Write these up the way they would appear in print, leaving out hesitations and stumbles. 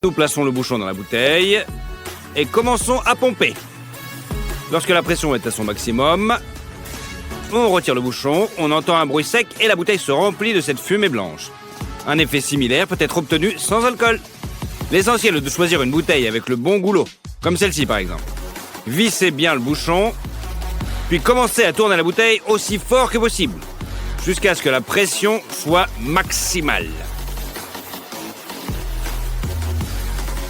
Nous plaçons le bouchon dans la bouteille et commençons à pomper. Lorsque la pression est à son maximum, on retire le bouchon, on entend un bruit sec et la bouteille se remplit de cette fumée blanche. Un effet similaire peut être obtenu sans alcool. L'essentiel est de choisir une bouteille avec le bon goulot, comme celle-ci par exemple. Vissez bien le bouchon, puis commencez à tourner la bouteille aussi fort que possible, jusqu'à ce que la pression soit maximale.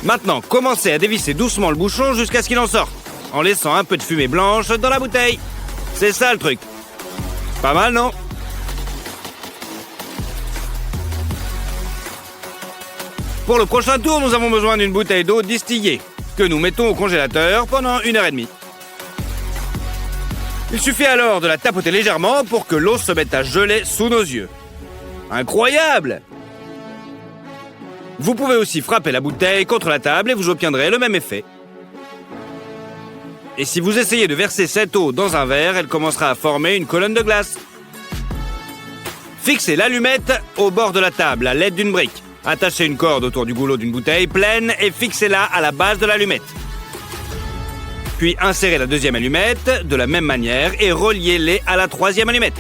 Maintenant, commencez à dévisser doucement le bouchon jusqu'à ce qu'il en sorte, en laissant un peu de fumée blanche dans la bouteille. C'est ça le truc. Pas mal, non? Pour le prochain tour, nous avons besoin d'une bouteille d'eau distillée, que nous mettons au congélateur pendant 1h30. Il suffit alors de la tapoter légèrement pour que l'eau se mette à geler sous nos yeux. Incroyable! Vous pouvez aussi frapper la bouteille contre la table et vous obtiendrez le même effet. Et si vous essayez de verser cette eau dans un verre, elle commencera à former une colonne de glace. Fixez l'allumette au bord de la table à l'aide d'une brique. Attachez une corde autour du goulot d'une bouteille pleine et fixez-la à la base de l'allumette. Puis insérez la deuxième allumette de la même manière et reliez-les à la troisième allumette.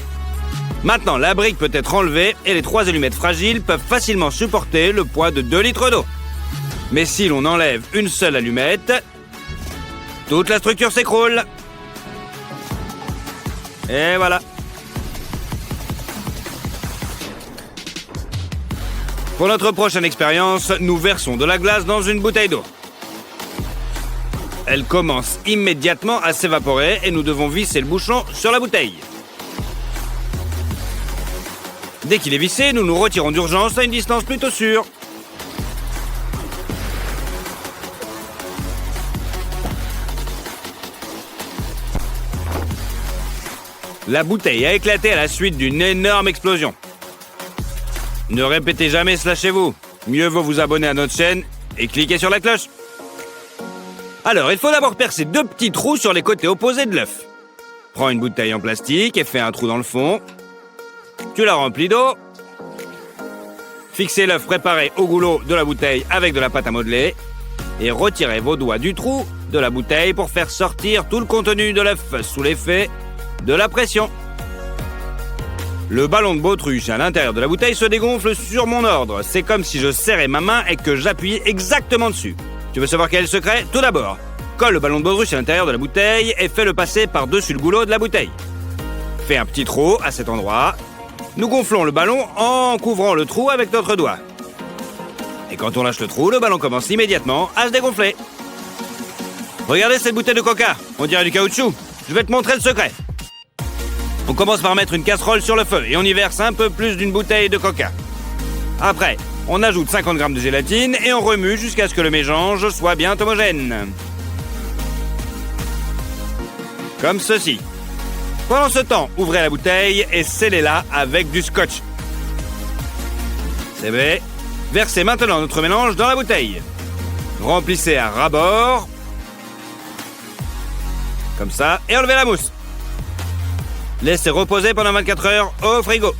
Maintenant, la brique peut être enlevée et les 3 allumettes fragiles peuvent facilement supporter le poids de 2 litres d'eau. Mais si l'on enlève une seule allumette, toute la structure s'écroule. Et voilà. Pour notre prochaine expérience, nous versons de la glace dans une bouteille d'eau. Elle commence immédiatement à s'évaporer et nous devons visser le bouchon sur la bouteille. Dès qu'il est vissé, nous nous retirons d'urgence à une distance plutôt sûre. La bouteille a éclaté à la suite d'une énorme explosion. Ne répétez jamais cela chez vous. Mieux vaut vous abonner à notre chaîne et cliquer sur la cloche. Alors, il faut d'abord percer 2 petits trous sur les côtés opposés de l'œuf. Prends une bouteille en plastique et fais un trou dans le fond. Tu la remplis d'eau. Fixez l'œuf préparé au goulot de la bouteille avec de la pâte à modeler et retirez vos doigts du trou de la bouteille pour faire sortir tout le contenu de l'œuf sous l'effet de la pression. Le ballon de baudruche à l'intérieur de la bouteille se dégonfle sur mon ordre. C'est comme si je serrais ma main et que j'appuyais exactement dessus. Tu veux savoir quel est le secret? Tout d'abord, colle le ballon de baudruche à l'intérieur de la bouteille et fais-le passer par-dessus le goulot de la bouteille. Fais un petit trou à cet endroit. Nous gonflons le ballon en couvrant le trou avec notre doigt. Et quand on lâche le trou, le ballon commence immédiatement à se dégonfler. Regardez cette bouteille de coca, on dirait du caoutchouc. Je vais te montrer le secret. On commence par mettre une casserole sur le feu et on y verse un peu plus d'une bouteille de coca. Après, on ajoute 50 g de gélatine et on remue jusqu'à ce que le mélange soit bien homogène. Comme ceci. Pendant ce temps, ouvrez la bouteille et scellez-la avec du scotch. C'est vrai. Versez maintenant notre mélange dans la bouteille. Remplissez à ras-bord. Comme ça, et enlevez la mousse. Laissez reposer pendant 24 heures au frigo.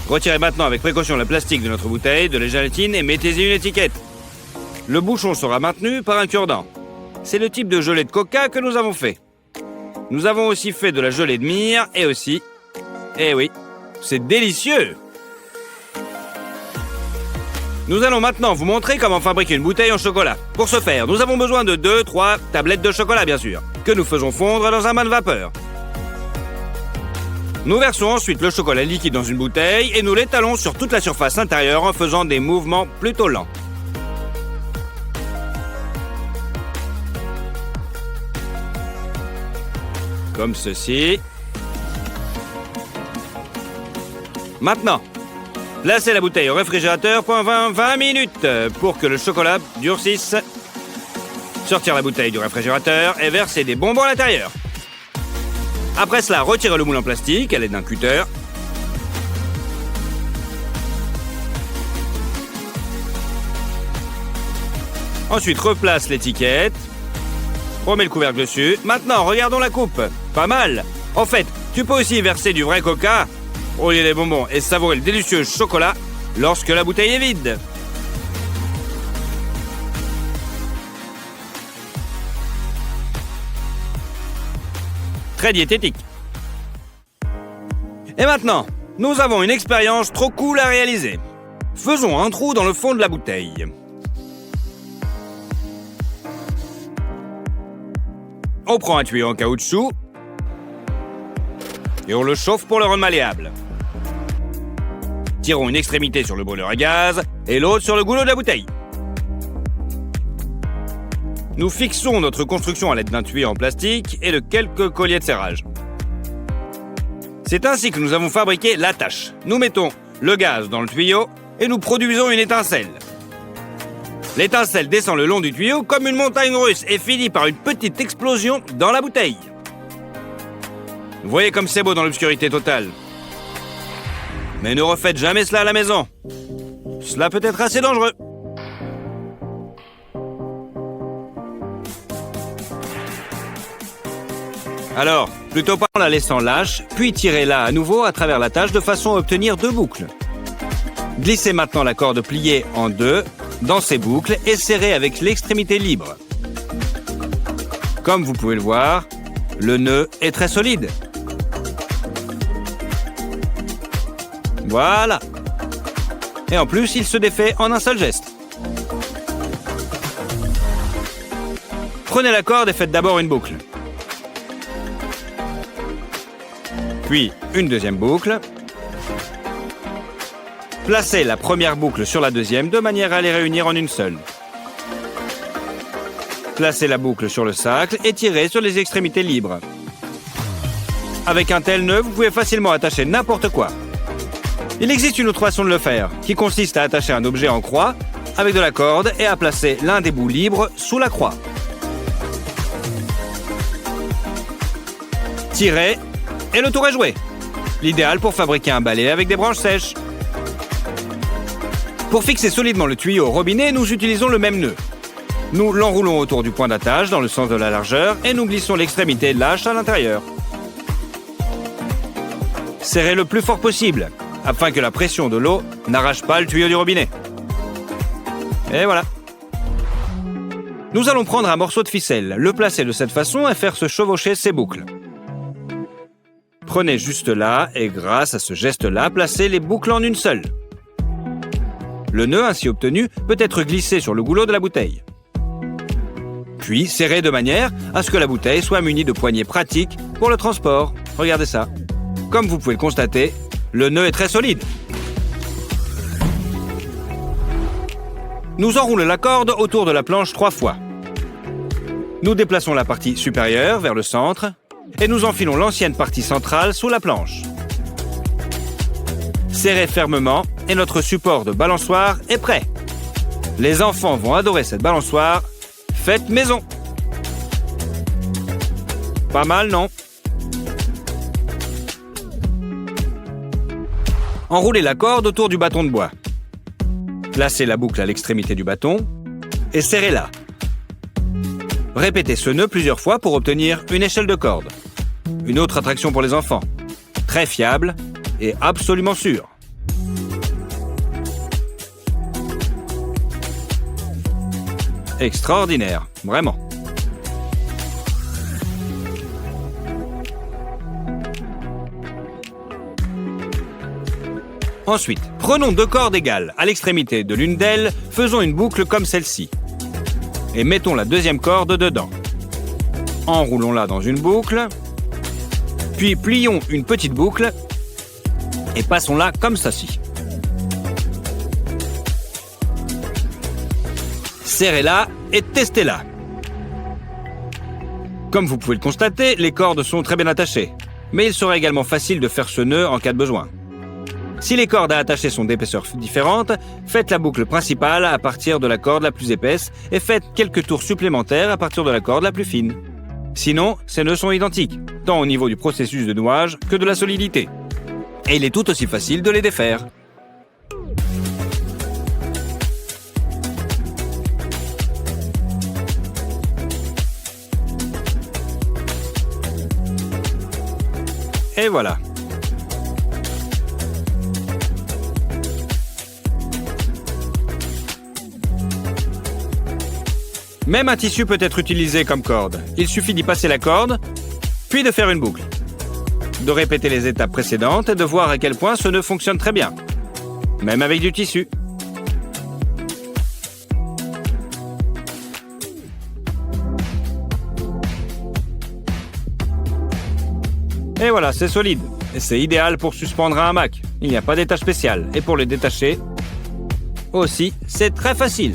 Retirez maintenant avec précaution le plastique de notre bouteille de la gélatine et mettez-y une étiquette. Le bouchon sera maintenu par un cure-dent. C'est le type de gelée de coca que nous avons fait. Nous avons aussi fait de la gelée de myrrhe et aussi... Eh oui, c'est délicieux! Nous allons maintenant vous montrer comment fabriquer une bouteille en chocolat. Pour ce faire, nous avons besoin de 2-3 tablettes de chocolat, bien sûr, que nous faisons fondre dans un bain de vapeur. Nous versons ensuite le chocolat liquide dans une bouteille et nous l'étalons sur toute la surface intérieure en faisant des mouvements plutôt lents. Comme ceci. Maintenant, placez la bouteille au réfrigérateur pendant 20 minutes pour que le chocolat durcisse. Sortir la bouteille du réfrigérateur et verser des bonbons à l'intérieur. Après cela, retirez le moule en plastique à l'aide d'un cutter. Ensuite, replace l'étiquette. Remets le couvercle dessus. Maintenant, regardons la coupe. Pas mal. En fait, tu peux aussi verser du vrai coca au lieu des bonbons et savourer le délicieux chocolat lorsque la bouteille est vide. très diététique. Et maintenant, nous avons une expérience trop cool à réaliser. Faisons un trou dans le fond de la bouteille. On prend un tuyau en caoutchouc et on le chauffe pour le rendre malléable. Tirons une extrémité sur le brûleur à gaz et l'autre sur le goulot de la bouteille. Nous fixons notre construction à l'aide d'un tuyau en plastique et de quelques colliers de serrage. C'est ainsi que nous avons fabriqué l'attache. Nous mettons le gaz dans le tuyau et nous produisons une étincelle. L'étincelle descend le long du tuyau comme une montagne russe et finit par une petite explosion dans la bouteille. Vous voyez comme c'est beau dans l'obscurité totale. Mais ne refaites jamais cela à la maison. Cela peut être assez dangereux. Alors, plutôt pas en la laissant lâche, puis tirez-la à nouveau à travers l'attache de façon à obtenir 2 boucles. Glissez maintenant la corde pliée en 2 dans ces boucles et serrez avec l'extrémité libre. Comme vous pouvez le voir, le nœud est très solide. Voilà. Et en plus, il se défait en un seul geste. Prenez la corde et faites d'abord une boucle. Puis une deuxième boucle. Placez la première boucle sur la deuxième de manière à les réunir en une seule. Placez la boucle sur le sacle et tirez sur les extrémités libres. Avec un tel nœud, vous pouvez facilement attacher n'importe quoi. Il existe une autre façon de le faire, qui consiste à attacher un objet en croix avec de la corde et à placer l'un des bouts libres sous la croix. Tirez et le tour est joué. L'idéal pour fabriquer un balai avec des branches sèches. Pour fixer solidement le tuyau au robinet, nous utilisons le même nœud. Nous l'enroulons autour du point d'attache dans le sens de la largeur et nous glissons l'extrémité de l'âche à l'intérieur. Serrez le plus fort possible, afin que la pression de l'eau n'arrache pas le tuyau du robinet. Et voilà. Nous allons prendre un morceau de ficelle, le placer de cette façon et faire se chevaucher ces boucles. Prenez juste là et grâce à ce geste-là, placez les boucles en une seule. Le nœud ainsi obtenu peut être glissé sur le goulot de la bouteille. Puis serrez de manière à ce que la bouteille soit munie de poignées pratiques pour le transport. Regardez ça. Comme vous pouvez le constater, le nœud est très solide. Nous enroulons la corde autour de la planche 3 fois. Nous déplaçons la partie supérieure vers le centre et nous enfilons l'ancienne partie centrale sous la planche. Serrez fermement et notre support de balançoire est prêt. Les enfants vont adorer cette balançoire. Faites maison. Pas mal, non? Enroulez la corde autour du bâton de bois. Placez la boucle à l'extrémité du bâton et serrez-la. Répétez ce nœud plusieurs fois pour obtenir une échelle de corde. Une autre attraction pour les enfants. Très fiable et absolument sûre. Extraordinaire, vraiment. Ensuite, prenons 2 cordes égales. À l'extrémité de l'une d'elles, faisons une boucle comme celle-ci. Et mettons la deuxième corde dedans. Enroulons-la dans une boucle. Puis plions une petite boucle. Et passons-la comme ceci. Serrez-la et testez-la. Comme vous pouvez le constater, les cordes sont très bien attachées. Mais il sera également facile de faire ce nœud en cas de besoin. Si les cordes à attacher sont d'épaisseurs différentes, faites la boucle principale à partir de la corde la plus épaisse et faites quelques tours supplémentaires à partir de la corde la plus fine. Sinon, ces nœuds sont identiques, tant au niveau du processus de nouage que de la solidité. Et il est tout aussi facile de les défaire. Et voilà. Même un tissu peut être utilisé comme corde. Il suffit d'y passer la corde Puis de faire une boucle. De répéter les étapes précédentes et de voir à quel point ce nœud fonctionne très bien, même avec du tissu. Et voilà, c'est solide. Et c'est idéal pour suspendre un hamac. Il n'y a pas d'étage spécial. Et pour le détacher, aussi, c'est très facile.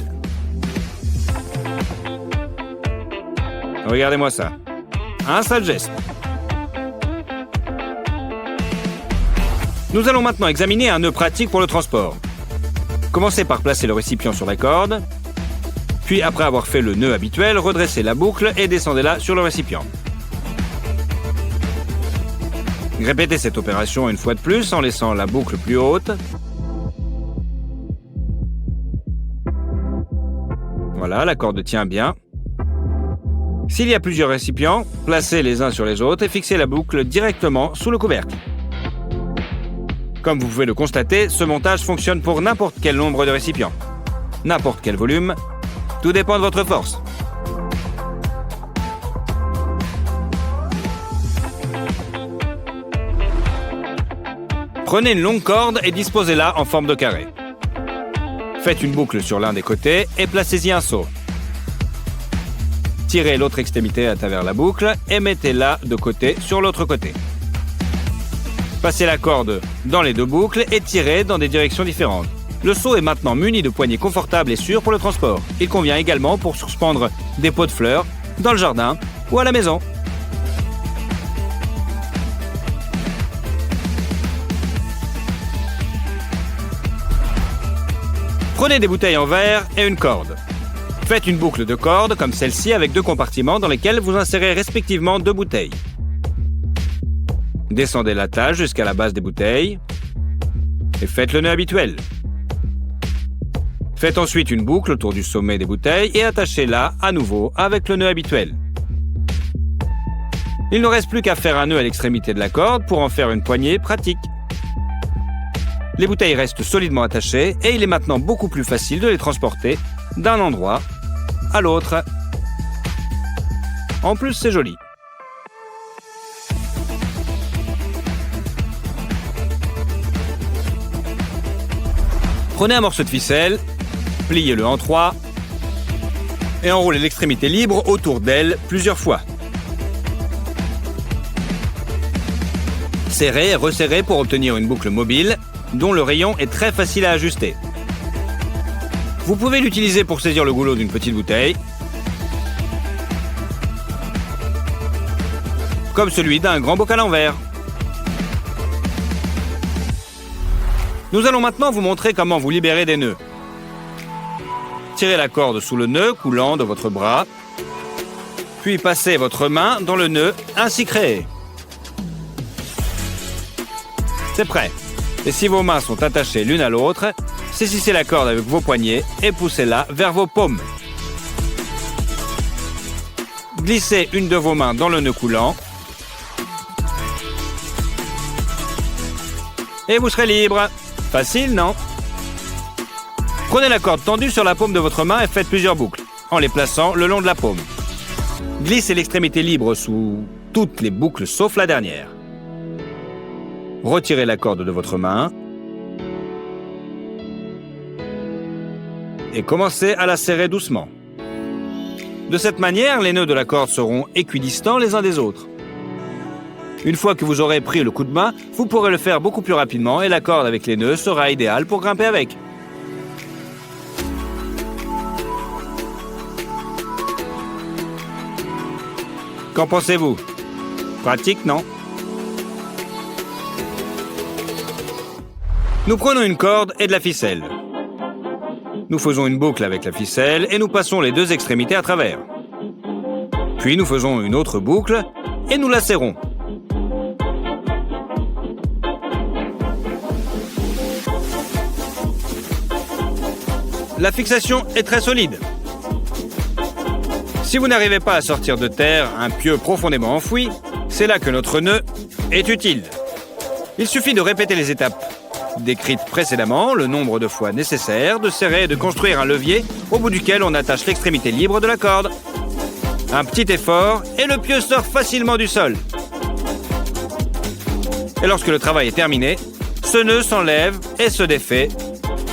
Regardez-moi ça. Un seul geste. Nous allons maintenant examiner un nœud pratique pour le transport. Commencez par placer le récipient sur la corde. Puis, après avoir fait le nœud habituel, redressez la boucle et descendez-la sur le récipient. Répétez cette opération une fois de plus en laissant la boucle plus haute. Voilà, la corde tient bien. S'il y a plusieurs récipients, placez les uns sur les autres et fixez la boucle directement sous le couvercle. Comme vous pouvez le constater, ce montage fonctionne pour n'importe quel nombre de récipients. N'importe quel volume, tout dépend de votre force. Prenez une longue corde et disposez-la en forme de carré. Faites une boucle sur l'un des côtés et placez-y un seau. Tirez l'autre extrémité à travers la boucle et mettez-la de côté sur l'autre côté. Passez la corde dans les deux boucles et tirez dans des directions différentes. Le seau est maintenant muni de poignées confortables et sûres pour le transport. Il convient également pour suspendre des pots de fleurs dans le jardin ou à la maison. Prenez des bouteilles en verre et une corde. Faites une boucle de corde comme celle-ci avec deux compartiments dans lesquels vous insérez respectivement deux bouteilles. Descendez l'attache jusqu'à la base des bouteilles et faites le nœud habituel. Faites ensuite une boucle autour du sommet des bouteilles et attachez-la à nouveau avec le nœud habituel. Il ne reste plus qu'à faire un nœud à l'extrémité de la corde pour en faire une poignée pratique. Les bouteilles restent solidement attachées et il est maintenant beaucoup plus facile de les transporter d'un endroit à l'autre. En plus, c'est joli. Prenez un morceau de ficelle, pliez-le en trois et enroulez l'extrémité libre autour d'elle plusieurs fois. Serrez et resserrez pour obtenir une boucle mobile dont le rayon est très facile à ajuster. Vous pouvez l'utiliser pour saisir le goulot d'une petite bouteille, comme celui d'un grand bocal en verre. Nous allons maintenant vous montrer comment vous libérer des nœuds. Tirez la corde sous le nœud coulant de votre bras, puis passez votre main dans le nœud ainsi créé. C'est prêt. Et si vos mains sont attachées l'une à l'autre, saisissez la corde avec vos poignets et poussez-la vers vos paumes. Glissez une de vos mains dans le nœud coulant et vous serez libre. Facile, non? Prenez la corde tendue sur la paume de votre main et faites plusieurs boucles, en les plaçant le long de la paume. Glissez l'extrémité libre sous toutes les boucles sauf la dernière. Retirez la corde de votre main et commencez à la serrer doucement. De cette manière, les nœuds de la corde seront équidistants les uns des autres. Une fois que vous aurez pris le coup de main, vous pourrez le faire beaucoup plus rapidement et la corde avec les nœuds sera idéale pour grimper avec. Qu'en pensez-vous? Pratique, non? Nous prenons une corde et de la ficelle. Nous faisons une boucle avec la ficelle et nous passons les deux extrémités à travers. Puis nous faisons une autre boucle et nous la serrons. La fixation est très solide. Si vous n'arrivez pas à sortir de terre un pieu profondément enfoui, c'est là que notre nœud est utile. Il suffit de répéter les étapes décrites précédemment, le nombre de fois nécessaire, de serrer et de construire un levier au bout duquel on attache l'extrémité libre de la corde. Un petit effort et le pieu sort facilement du sol. Et lorsque le travail est terminé, ce nœud s'enlève et se défait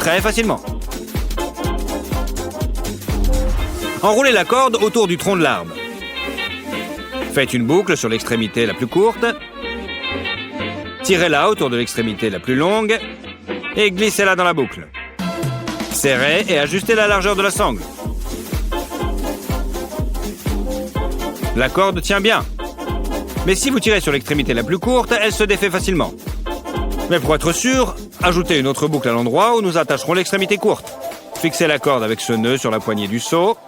très facilement. Enroulez la corde autour du tronc de l'arbre. Faites une boucle sur l'extrémité la plus courte. Tirez-la autour de l'extrémité la plus longue et glissez-la dans la boucle. Serrez et ajustez la largeur de la sangle. La corde tient bien. Mais si vous tirez sur l'extrémité la plus courte, elle se défait facilement. Mais pour être sûr, ajoutez une autre boucle à l'endroit où nous attacherons l'extrémité courte. Fixez la corde avec ce nœud sur la poignée du seau.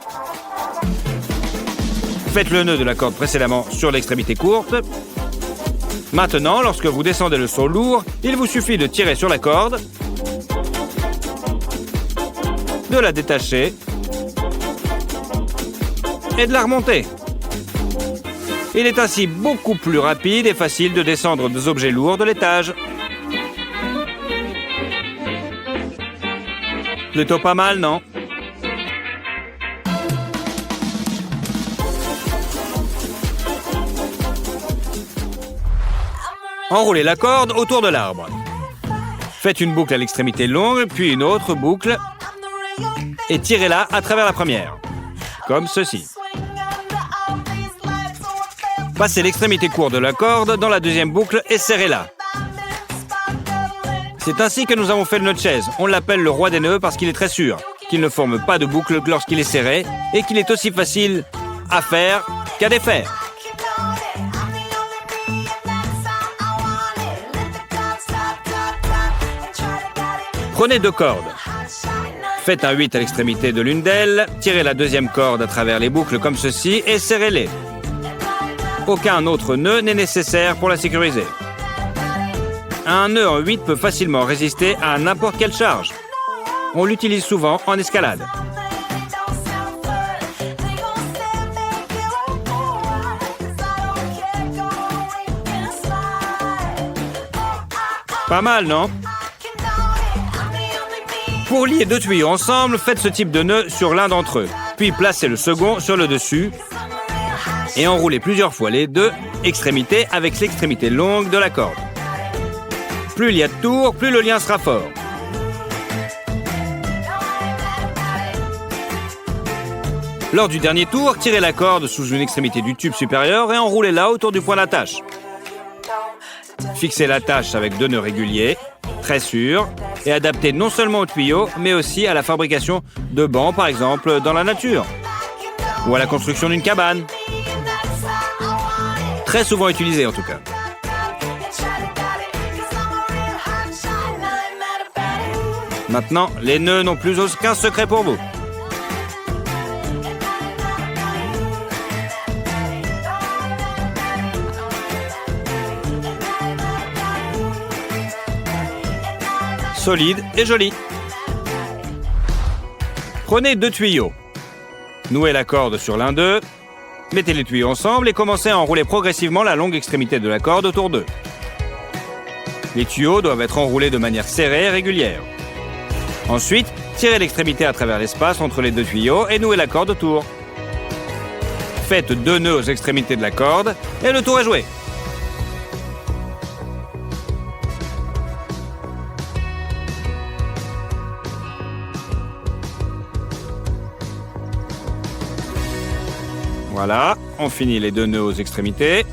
Faites le nœud de la corde précédemment sur l'extrémité courte. Maintenant, lorsque vous descendez le seau lourd, il vous suffit de tirer sur la corde, de la détacher et de la remonter. Il est ainsi beaucoup plus rapide et facile de descendre des objets lourds de l'étage. Plutôt pas mal, non ? Enroulez la corde autour de l'arbre. Faites une boucle à l'extrémité longue, puis une autre boucle, et tirez-la à travers la première, comme ceci. Passez l'extrémité courte de la corde dans la deuxième boucle et serrez-la. C'est ainsi que nous avons fait le nœud de chaise. On l'appelle le roi des nœuds parce qu'il est très sûr qu'il ne forme pas de boucle lorsqu'il est serré et qu'il est aussi facile à faire qu'à défaire. Prenez 2 cordes. Faites un 8 à l'extrémité de l'une d'elles, tirez la deuxième corde à travers les boucles comme ceci et serrez-les. Aucun autre nœud n'est nécessaire pour la sécuriser. Un nœud en 8 peut facilement résister à n'importe quelle charge. On l'utilise souvent en escalade. Pas mal, non ? Pour lier 2 tuyaux ensemble, faites ce type de nœud sur l'un d'entre eux. Puis placez le second sur le dessus et enroulez plusieurs fois les 2 extrémités avec l'extrémité longue de la corde. Plus il y a de tours, plus le lien sera fort. Lors du dernier tour, tirez la corde sous une extrémité du tube supérieur et enroulez-la autour du point d'attache. Fixez l'attache avec 2 nœuds réguliers, très sûrs, et adaptés non seulement au tuyau, mais aussi à la fabrication de bancs, par exemple, dans la nature, ou à la construction d'une cabane. Très souvent utilisé, en tout cas. Maintenant, les nœuds n'ont plus aucun secret pour vous. Solide et joli. Prenez 2 tuyaux. Nouez la corde sur l'un d'eux. Mettez les tuyaux ensemble et commencez à enrouler progressivement la longue extrémité de la corde autour d'eux. Les tuyaux doivent être enroulés de manière serrée et régulière. Ensuite, tirez l'extrémité à travers l'espace entre les 2 tuyaux et nouez la corde autour. Faites 2 nœuds aux extrémités de la corde et le tour est joué. Voilà, on finit les 2 nœuds aux extrémités.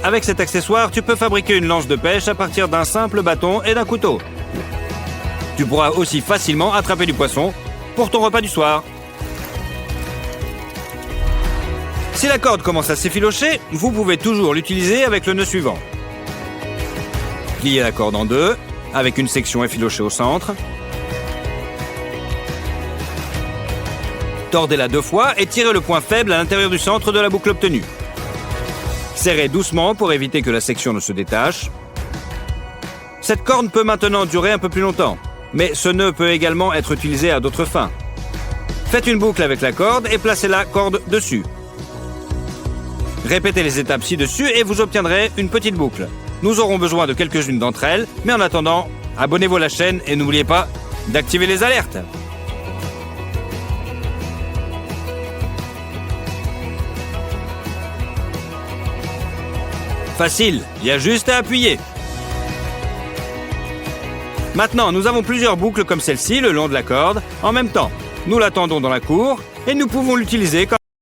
Avec cet accessoire, tu peux fabriquer une lance de pêche à partir d'un simple bâton et d'un couteau. Tu pourras aussi facilement attraper du poisson pour ton repas du soir. Si la corde commence à s'effilocher, vous pouvez toujours l'utiliser avec le nœud suivant. Pliez la corde en 2, avec une section effilochée au centre. Tordez-la 2 fois et tirez le point faible à l'intérieur du centre de la boucle obtenue. Serrez doucement pour éviter que la section ne se détache. Cette corde peut maintenant durer un peu plus longtemps, mais ce nœud peut également être utilisé à d'autres fins. Faites une boucle avec la corde et placez la corde dessus. Répétez les étapes ci-dessus et vous obtiendrez une petite boucle. Nous aurons besoin de quelques-unes d'entre elles, mais en attendant, abonnez-vous à la chaîne et n'oubliez pas, d'activer les alertes. Facile, il y a juste à appuyer. Maintenant, nous avons plusieurs boucles comme celle-ci le long de la corde. En même temps, nous l'attendons dans la cour et nous pouvons l'utiliser comme